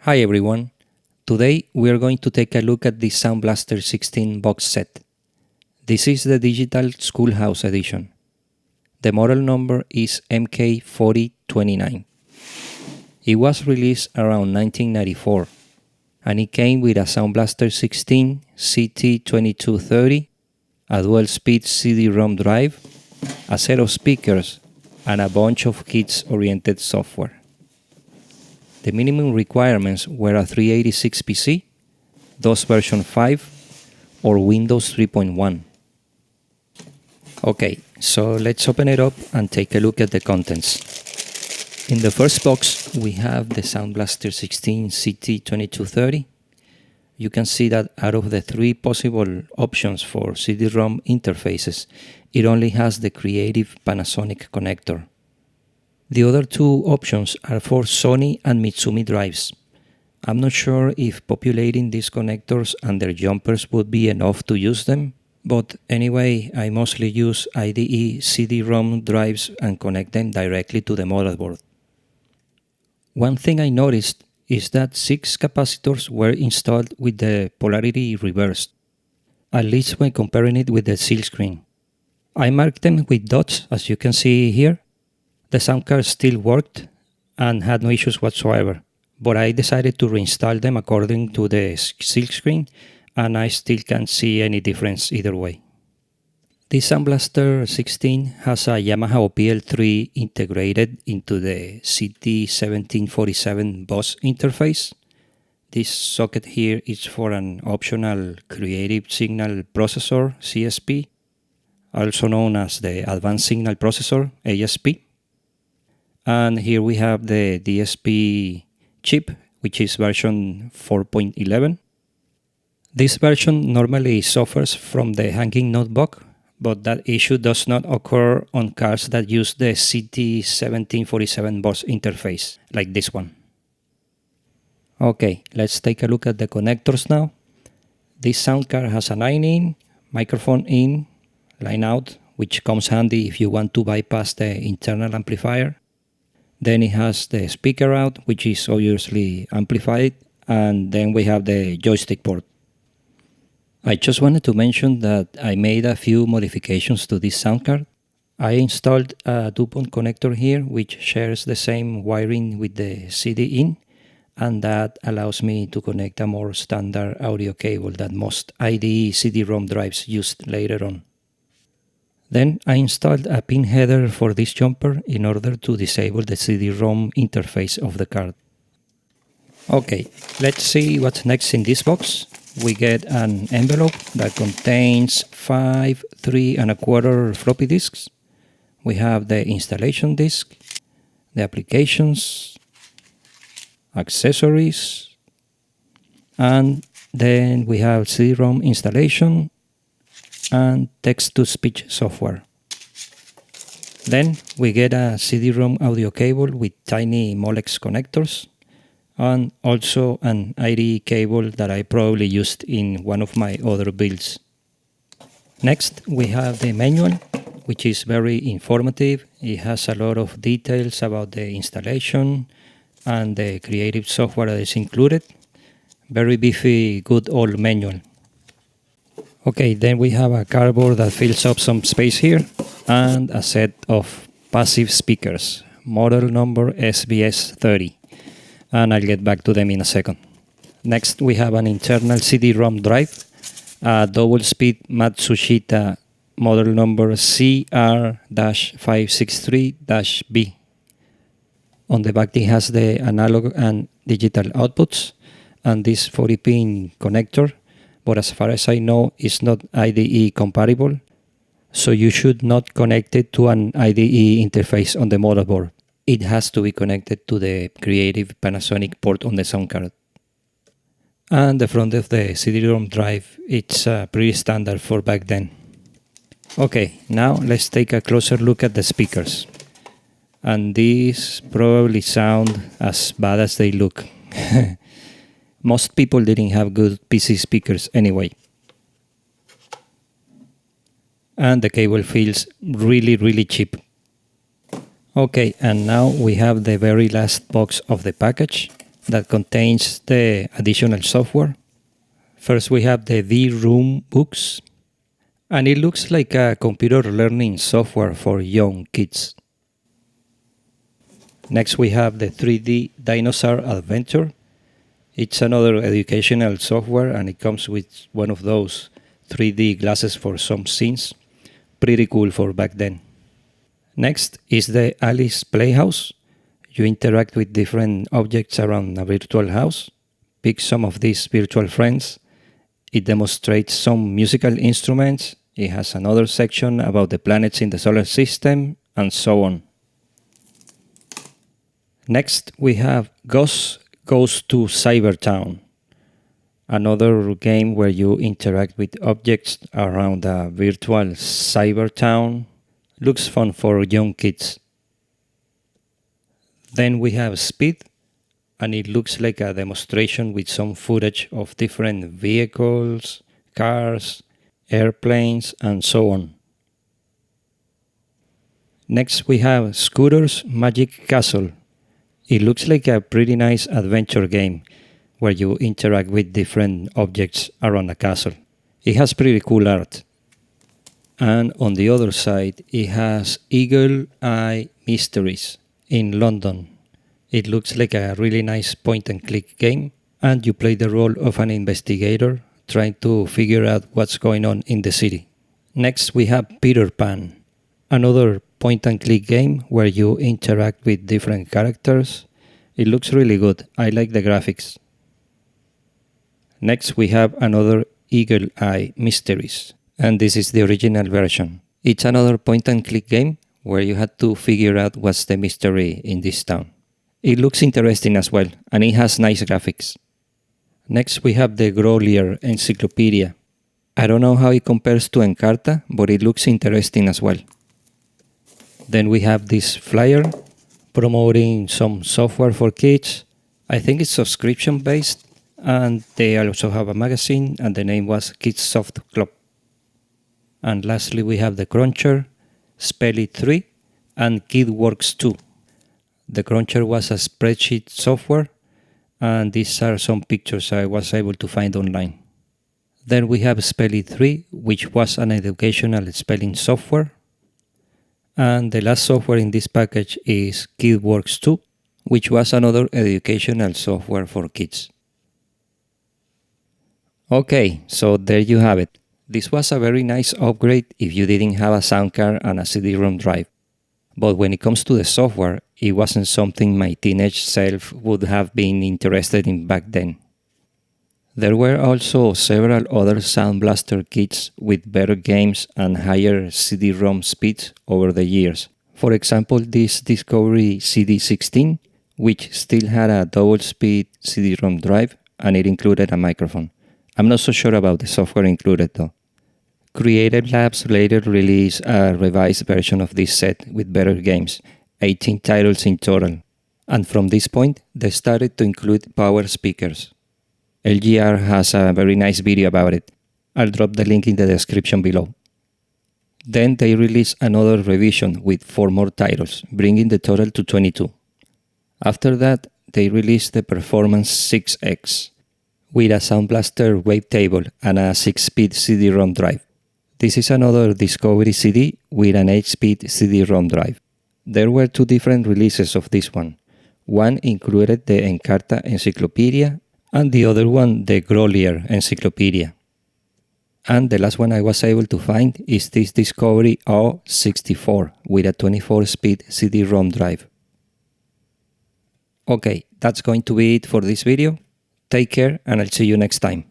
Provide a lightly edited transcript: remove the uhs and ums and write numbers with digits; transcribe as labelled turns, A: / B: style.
A: Hi everyone, today we are going to take a look at the Sound Blaster 16 box set. This is the digital Schoolhouse edition. The model number is MK4029. It was released around 1994 and it came with a Sound Blaster 16 CT2230, a dual-speed CD-ROM drive, a set of speakers, and a bunch of kids-oriented software. The minimum requirements were a 386 PC, DOS version 5, or Windows 3.1. Okay, so let's open it up and take a look at the contents. In the first box, we have the Sound Blaster 16 CT2230. You can see that out of the three possible options for CD-ROM interfaces, it only has the creative Panasonic connector. The other two options are for Sony and Mitsumi drives. I'm not sure if populating these connectors and their jumpers would be enough to use them, but anyway, I mostly use IDE CD-ROM drives and connect them directly to the motherboard. One thing I noticed is that 6 capacitors were installed with the polarity reversed, at least when comparing it with the seal screen. I marked them with dots, as you can see here. The sound card still worked and had no issues whatsoever, but I decided to reinstall them according to the seal screen, and I still can't see any difference either way. This Sound Blaster 16 has a Yamaha OPL3 integrated into the CD 1747 bus interface. This socket here is for an optional Creative Signal Processor CSP, also known as the Advanced Signal Processor ASP. And here we have the DSP chip, which is version 4.11. This version normally suffers from the hanging notebook, but that issue does not occur on cards that use the CD 1747 bus interface, like this one. Okay, let's take a look at the connectors now. This sound card has a 9-in, microphone in, line out, which comes handy if you want to bypass the internal amplifier. Then it has the speaker out, which is obviously amplified, and then we have the joystick port. I just wanted to mention that I made a few modifications to this sound card. I installed a DuPont connector here, which shares the same wiring with the CD in, and that allows me to connect a more standard audio cable that most IDE CD-ROM drives used later on. Then I installed a pin header for this jumper in order to disable the CD-ROM interface of the card. Okay, let's see what's next in this box. We get an envelope that contains 5 3¼ floppy disks. We have the installation disk, the applications, accessories, and then we have CD-ROM installation and text-to-speech software. Then we get a CD-ROM audio cable with tiny Molex connectors and also an IDE cable that I probably used in one of my other builds. Next we have the manual, which is very informative. It has a lot of details about the installation and the creative software that is included. Very beefy, good old manual. Okay, then we have a cardboard that fills up some space here and a set of passive speakers, model number SBS30, and I'll get back to them in a second. Next we have an internal CD-ROM drive, a double-speed Matsushita model number CR-563-B. On the back it has the analog and digital outputs and this 40-pin connector, but as far as I know, it's not IDE compatible, so you should not connect it to an IDE interface on the motherboard. It has to be connected to the creative Panasonic port on the sound card. And the front of the CD-ROM drive, it's pretty standard for back then. Okay, now let's take a closer look at the speakers. And these probably sound as bad as they look. Most people didn't have good PC speakers anyway. And the cable feels really cheap. Okay, and now we have the very last box of the package. that contains the additional software. First we have the D-ROM books, and it looks like a computer learning software for young kids. Next we have the 3D Dinosaur Adventure. It's another educational software, and it comes with one of those 3D glasses for some scenes. Pretty cool for back then. Next is the Alice Playhouse. You interact with different objects around a virtual house. Pick some of these virtual friends. It demonstrates some musical instruments. It has another section about the planets in the solar system, and so on. Next, we have Gus Goes to Cybertown, another game where you interact with objects around a virtual cybertown. Looks fun for young kids. Then we have Speed, and it looks like a demonstration with some footage of different vehicles, cars, airplanes, and so on. Next we have Scooter's Magic Castle. It looks like a pretty nice adventure game where you interact with different objects around a castle. It has pretty cool art. And on the other side, it has Eagle Eye Mysteries in London. It looks like a really nice point-and-click game, and you play the role of an investigator trying to figure out what's going on in the city. Next, we have Peter Pan, another point-and-click game where you interact with different characters. It looks really good. I like the graphics. Next, we have another Eagle Eye Mysteries, and this is the original version. It's another point-and-click game where you had to figure out what's the mystery in this town. It looks interesting as well, and it has nice graphics. Next, we have the Grolier Encyclopedia. I don't know how it compares to Encarta, but it looks interesting as well. Then we have this flyer promoting some software for kids. I think it's subscription based, and they also have a magazine, and the name was Kids Soft Club. And lastly we have the Cruncher, Spell It 3, and KidWorks 2. The Cruncher was a spreadsheet software, and these are some pictures I was able to find online. Then we have Spell It 3, which was an educational spelling software. And the last software in this package is KidWorks 2, which was another educational software for kids. Okay, so there you have it. This was a very nice upgrade if you didn't have a sound card and a CD-ROM drive. But when it comes to the software, it wasn't something my teenage self would have been interested in back then. There were also several other Sound Blaster kits with better games and higher CD-ROM speeds over the years. For example, this Discovery CD16, which still had a double-speed CD-ROM drive, and it included a microphone. I'm not so sure about the software included though. Creative Labs later released a revised version of this set with better games, 18 titles in total. And from this point, they started to include power speakers. LGR has a very nice video about it. I'll drop the link in the description below. Then they released another revision with 4 more titles, bringing the total to 22. After that, they released the Performance 6X with a Sound Blaster wavetable and a 6-speed CD-ROM drive. This is another Discovery CD with an 8-speed CD-ROM drive. There were 2 different releases of this one. One included the Encarta Encyclopedia, and the other one the Grolier Encyclopedia. And the last one I was able to find is this Discovery O64 with a 24-speed CD-ROM drive. Okay, that's going to be it for this video. Take care, and I'll see you next time.